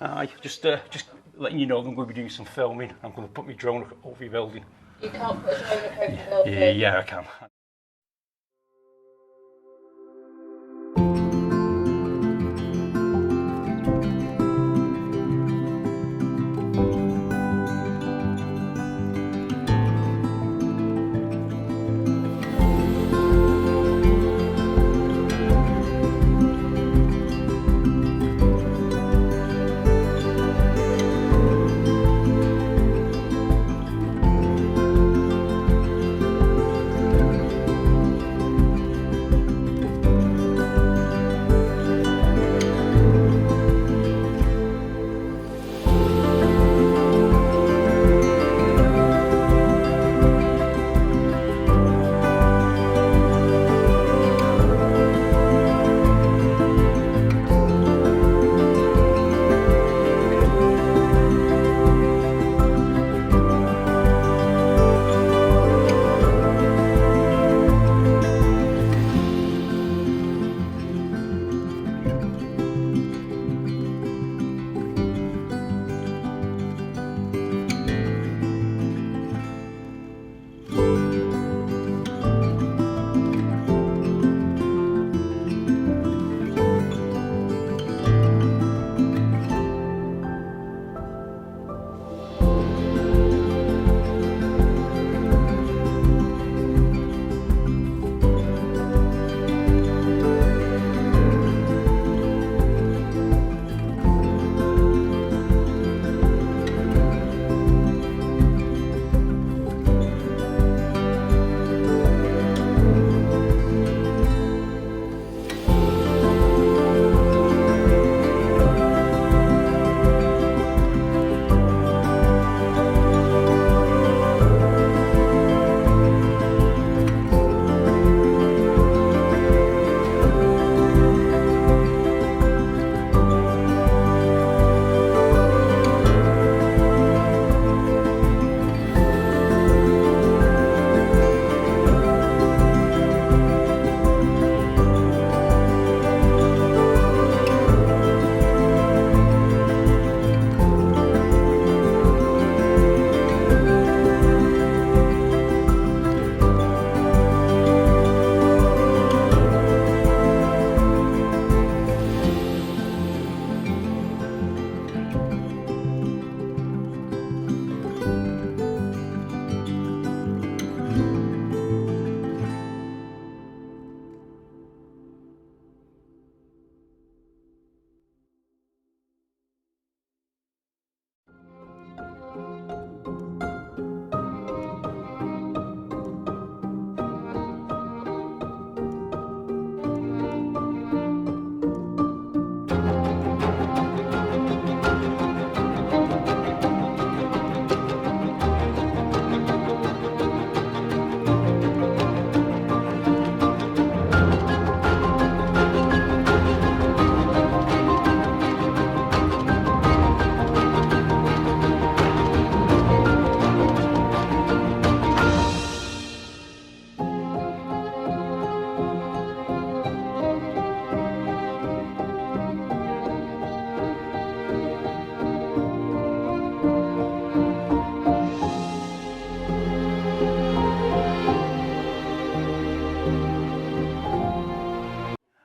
Aye, just letting you know that I'm going to be doing some filming. I'm going to put my drone over your building. You can't put a drone up over the building? Yeah, I can.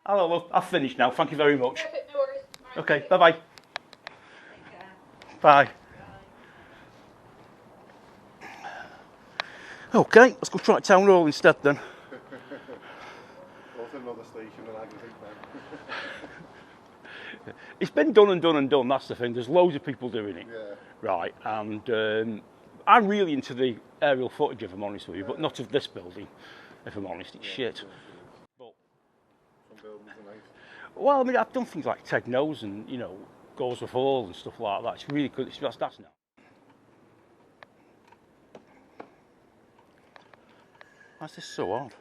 Hello, love. I've finished now. Thank you very much. Perfect, no worries. Right, Okay, bye-bye. Take care. Bye. Okay, let's go try Town Hall instead then. Also another station and I can think that. It's been done and done and done, that's the thing. There's loads of people doing it. Yeah. Right, and I'm really into the aerial footage, if I'm honest with you, but not of this building, if I'm honest. It's shit. But, Some buildings are nice. well, I mean, I've done things like Ted Knows and, you know, Goresworth Hall and stuff like that. It's really good. That's now. Why is this so odd?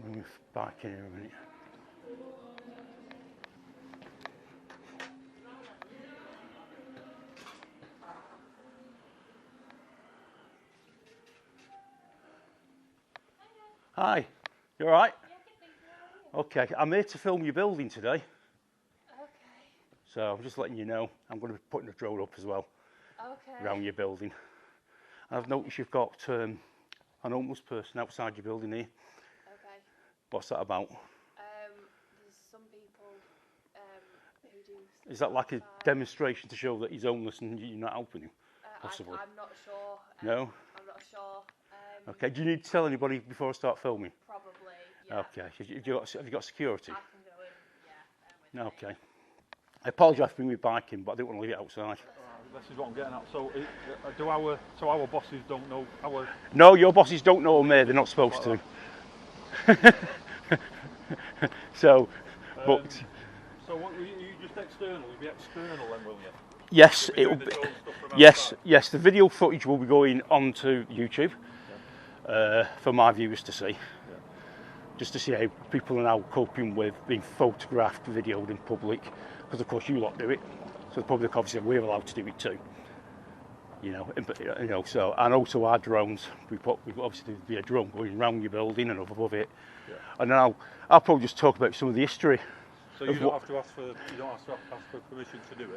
bring my bike in here a minute. Hi, you all right? Yeah, good, thank you. How are Okay, I'm here to film your building today. you? Okay. So I'm just letting you know, I'm going to be putting a drone up as well Okay. around your building. And I've noticed you've got an homeless person outside your building here. Okay. What's that about? There's some people who do. Stuff Is that like a outside. demonstration to show that he's homeless and you're not helping him? Possibly. I'm not sure. No? I'm not sure. Okay, do you need to tell anybody before I start filming? Probably. Yeah. Okay, have you got security? I can go in. Yeah. Okay. I apologise for bringing my bike in, but I didn't want to leave it outside. This is what I'm getting at. So, our bosses don't know our. No, your bosses don't know I'm here, they're not supposed to. So, but So, what you just external? You'll be external then, will you? yes, You'll it will be be. doing the drone stuff from Yes, outside? yes, the video footage will be going onto YouTube for my viewers to see. Just to see how people are now coping with being photographed, videoed in public, because of course you lot do it. So the public obviously we're allowed to do it too. You know, so and also our drones. We've obviously be a drone going around your building and up above it. Yeah. And now I'll probably just talk about some of the history. So you don't have to ask for permission to do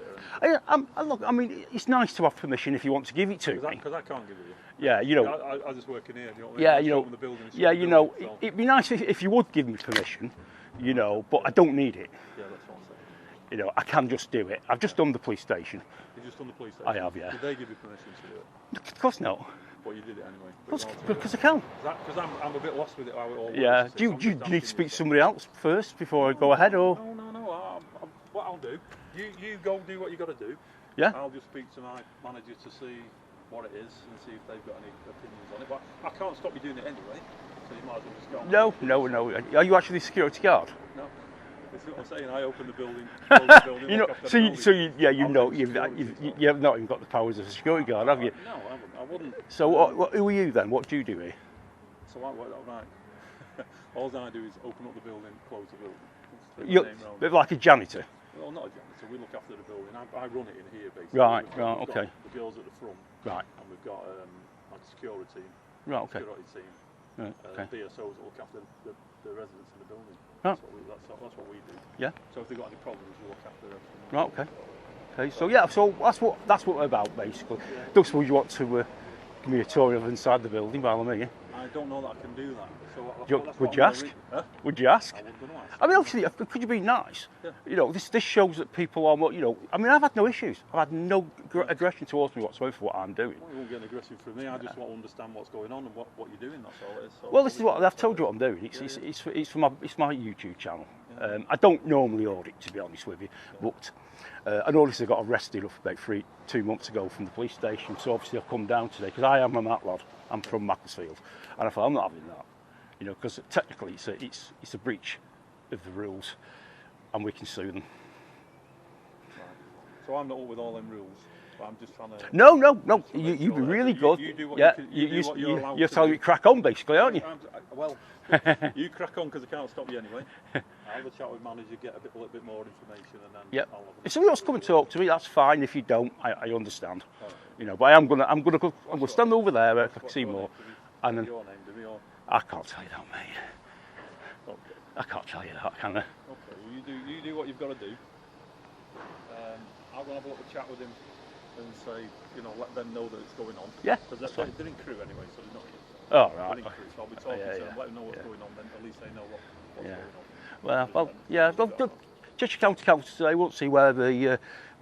it, Look, I mean, it's nice to have permission if you want to give it to me. because I can't give it you. Yeah, you know. I just work in here. You know what I mean? Yeah, I you show know. them the building, it's Yeah, the you know. building, so- It'd be nice if you would give me permission, you know, but I don't need it. Yeah, that's what I'm saying. You know, I can just do it. I've just done the police station. You just done the police station. I have, yeah. Did they give you permission to do it? Of course not. But you did it anyway. But Because I can. Because I'm a bit lost with it how it all works. Yeah. you see, Do so I'm you just need to asking speak you. to somebody else first before I go ahead, or? No. What I'll do, you go do what you got to do. Yeah. I'll just speak to my manager to see what it is and see if they've got any opinions on it. But I can't stop you doing it anyway, so you might as well just go on. No. Are you actually the security guard? No. This is what I'm saying. I open the building, close the building. You know, look after the building. you have not even got the powers of a security guard, have you? No, I wouldn't. So who are you then? What do you do here? So right. All I do is open up the building, close the building. Put my You're name round a bit it. like a janitor. Well, not a janitor. We look after the building. I run it in here, basically. Right, We've got okay. The girls at the front, Right. and we've got like a security Right. Okay. team. Right, okay. BSOs that look after the residents in the building. Right. That's what we do. Yeah. So if they've got any problems, we look after them. Right. Okay. Okay. So yeah. So that's what we're about basically. Don't suppose you want to give me a tour of inside the building, by all means. I don't know that I can do that. So Would you ask? Huh? Would you ask? I was going to ask. I mean, obviously, could you be nice? Yeah. You know, this shows that people are more, you know, I mean, I've had no issues. I've had no aggression towards me whatsoever for what I'm doing. Well, you won't get aggressive from me. I just want to understand what's going on and what you're doing. That's all it is. So Well, this is what I've told you what I'm doing. It's my YouTube channel. I don't normally audit, to be honest with you, but I noticed I got arrested about 2 months ago from the police station. So obviously I've come down today because I am a Mat lad. I'm from Macclesfield, and I thought I'm not having that. You know, because technically it's a breach of the rules, and we can sue them. So I'm not up with all them rules. But I'm just trying to. No. You've been really good. You do what yeah, you do what you're allowed you're to telling do. me crack on, basically, aren't you? Well, you crack on because I can't stop you anyway. I'll have a chat with manager, get a little bit more information, and then Yeah. I'll have If somebody else come and talk to me, that's fine. If you don't, I understand. Alright. You know, but I'm gonna stand over there where I can see more. And then your name, do we? Or I can't tell you that, mate. okay. I can't tell you that, can I? Okay. Well, you do what you've got to do. I'll go have a little chat with him and say, you know, let them know that it's going on. Yeah. Because they're in crew anyway, so they're not here. Oh, They're right. in crew, so I'll be talking to them, let them know what's yeah. going on. Then at least they know what's Yeah. going on. Well, yeah. Just your county council today. We'll see where the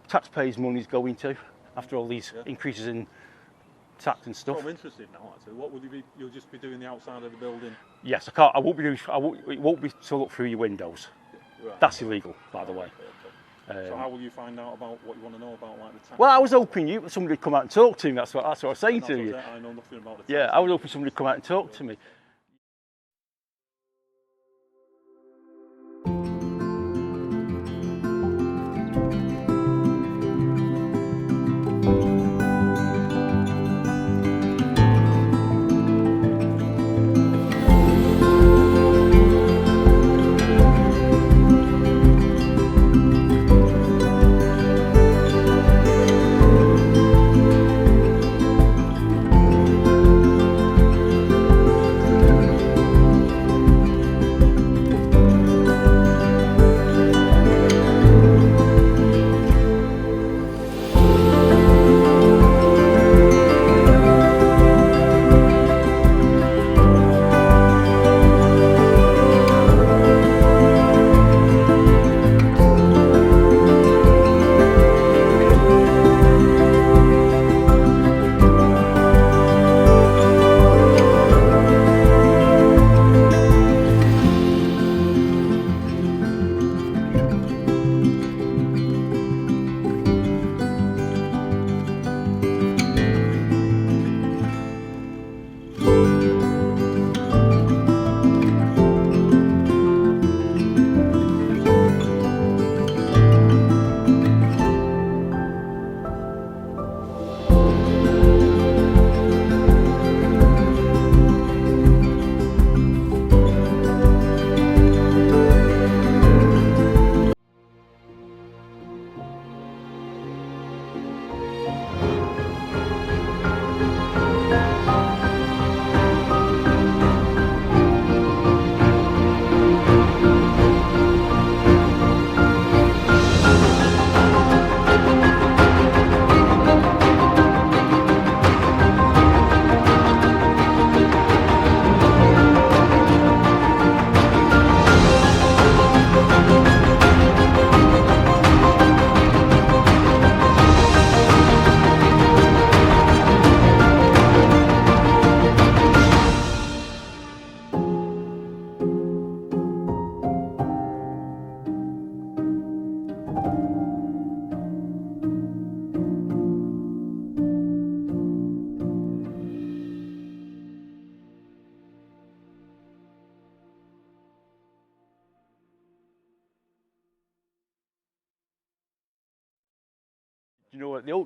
taxpayers' money is going to after all these increases in tax and stuff. Well, I'm interested now. Actually, what would you be? You'll just be doing the outside of the building. Yes, I can't. I won't be doing. It won't be to look through your windows. Right. That's illegal, by the way. So how will you find out about what you want to know about, like the tax? Well, I was hoping somebody would come out and talk to me. That's what I was saying to you. I know nothing about the tax. Yeah, I was hoping somebody would come out and talk to me.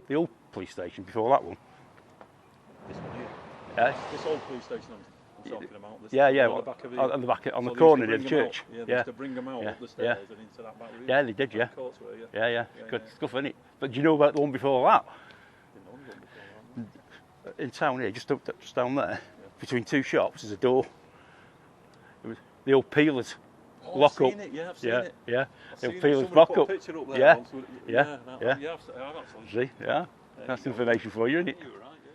the old police station before that one. This one here. Yeah. This old police station I'm talking about. This Yeah, on the back of the, on the back, on so the they corner used near to the bring 'em church. out. Yeah, they used to bring them out up the stairs and into that back room. Yeah, they did, yeah. Courtsway, yeah. Yeah, Yeah, good yeah. stuff, isn't it? But do you know about the one before that? Didn't know there was one before that, no. In town here, just down there, between two shops, there's a door. It was the old peelers. Oh, Lock I've up. seen it, yeah, I've seen Yeah, it. yeah. I've The seen old it. peelers Somebody lock put a up. picture up there Yeah, once. yeah, I've actually. See, yeah. That's information for you, isn't it? You were right, yeah.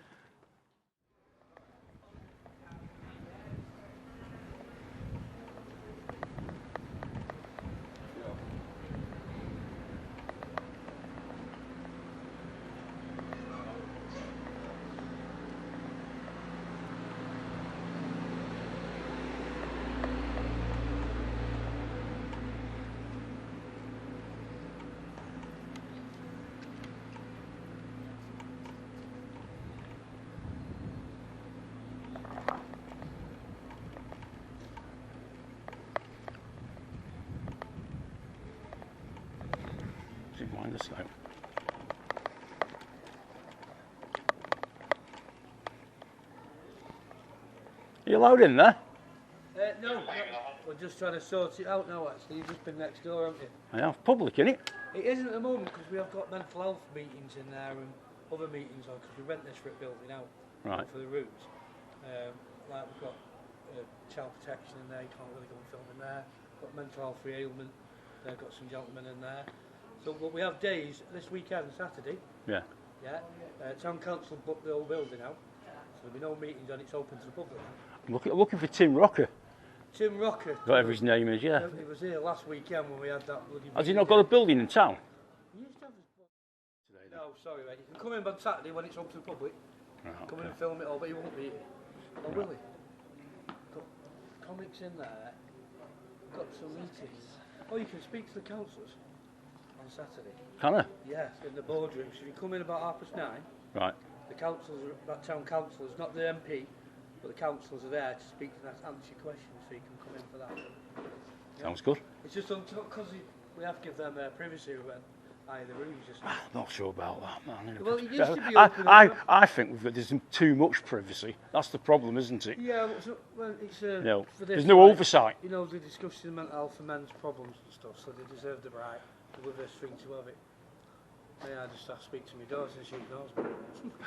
Does it wind us out? Are you allowed in there? No, we're just trying to sort it out now actually. You've just been next door, haven't you? I have. Public, innit? It isn't at the moment because we have got mental health meetings in there and other meetings on because we rent this for a building out Right. for the rooms. Like we've got child protection in there, you can't really go and film in there. Got mental health ailment, they've got some gentlemen in there. So but we have days, this weekend, Saturday, Yeah. yeah, Town Council booked the whole building out. So there'll be no meetings on, it's open to the public. I'm looking for Tim Rocker. Tim Rocker. Whatever his name is, yeah. He was here last weekend when we had that bloody... Has he not got a building in town? He used to have his... No, sorry mate. You can come in on Saturday when it's open to the public. Right, Come in okay. and film it all, but he won't be here. Or will he? Got comics in there. Got some meetings. Oh, you can speak to the councillors on Saturday. Can I? Yes, in the boardroom. So you come in about 9:30. Right. The councillors, that town councillors, not the MP, but the councillors are there to speak and answer your questions, so you can come in for that. Sounds good. It's just because we have to give them privacy when the rooms just... I'm not sure about that, man. Well, it used to be open as well. I think there's too much privacy. That's the problem, isn't it? Yeah, well, it's... No, for this, there's no like, oversight. You know, they're discussing mental health and men's problems and stuff, so they deserve the right with this thing to have it. Yeah, I just have to speak to my daughter and she ignores me.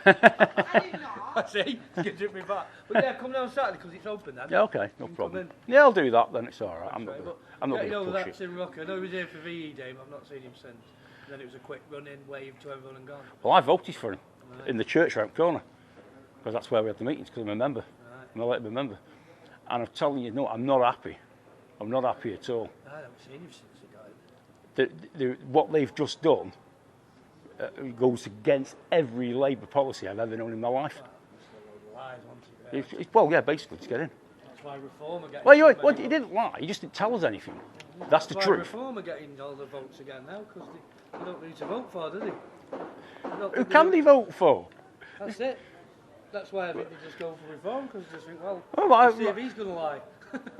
I do not. I see, gives it me back. But yeah, come down Saturday because it's open then. Yeah, okay, no You can problem. come Yeah, I'll do that then. It's all right. I'm not Right, gonna, but I'm not yeah, you going know, to push that's it. in Rocker. I know he was here for VE Day, but I've not seen him since. And then it was a quick run-in, wave to everyone and gone. Well, I voted for him Right. in the church round corner because that's where we had the meetings. Because I'm a member. Right. I'm a elected member, and I'm telling you, no, I'm not happy. I'm not happy at all. I haven't seen him since he died. What they've just done goes against every Labour policy I've ever known in my life. Well, it's a load of lies, wasn't it? Well, yeah, basically, to get in. That's why Reform are getting... Well, he didn't lie. He just didn't tell us anything. That's the why truth. Reform are getting all the votes again now, because they don't need to vote for, do they? Who can they vote for? That's it. That's why I think they just go for Reform, because they just think, well, Well, let's see if he's going to lie.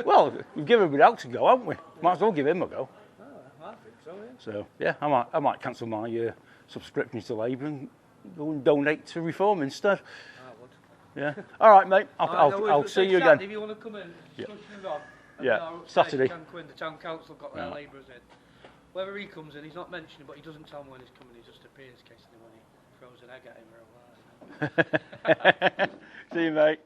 Well, we've given everybody else a go, haven't we? Might as well give him a go. Oh, I think so, yeah. So, yeah, I might cancel my subscription to Labour and go and donate to Reform instead. I would. Yeah. All right, mate. All right, no worries, I'll but see you Saturday, again. If you want to come in, discussion's on. And Yeah, we are upstairs, Saturday. You can come in, the town council got their Yeah. labourers in. Whether he comes in, he's not mentioning, but he doesn't tell me when he's coming. He just appears in case anyone throws an egg at him or a See you, mate.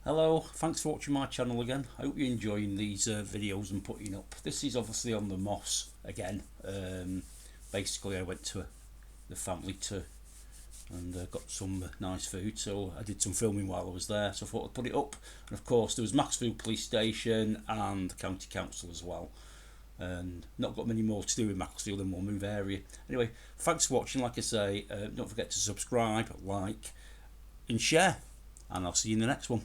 Hello, thanks for watching my channel again. I hope you're enjoying these videos I'm putting up. This is obviously on the moss again. Basically I went to the family to and got some nice food, so I did some filming while I was there, so I thought I'd put it up. And of course there was Macclesfield Police Station and County Council as well, and not got many more to do in Macclesfield and we'll move area. Anyway, thanks for watching. Like I say, don't forget to subscribe, like and share, and I'll see you in the next one.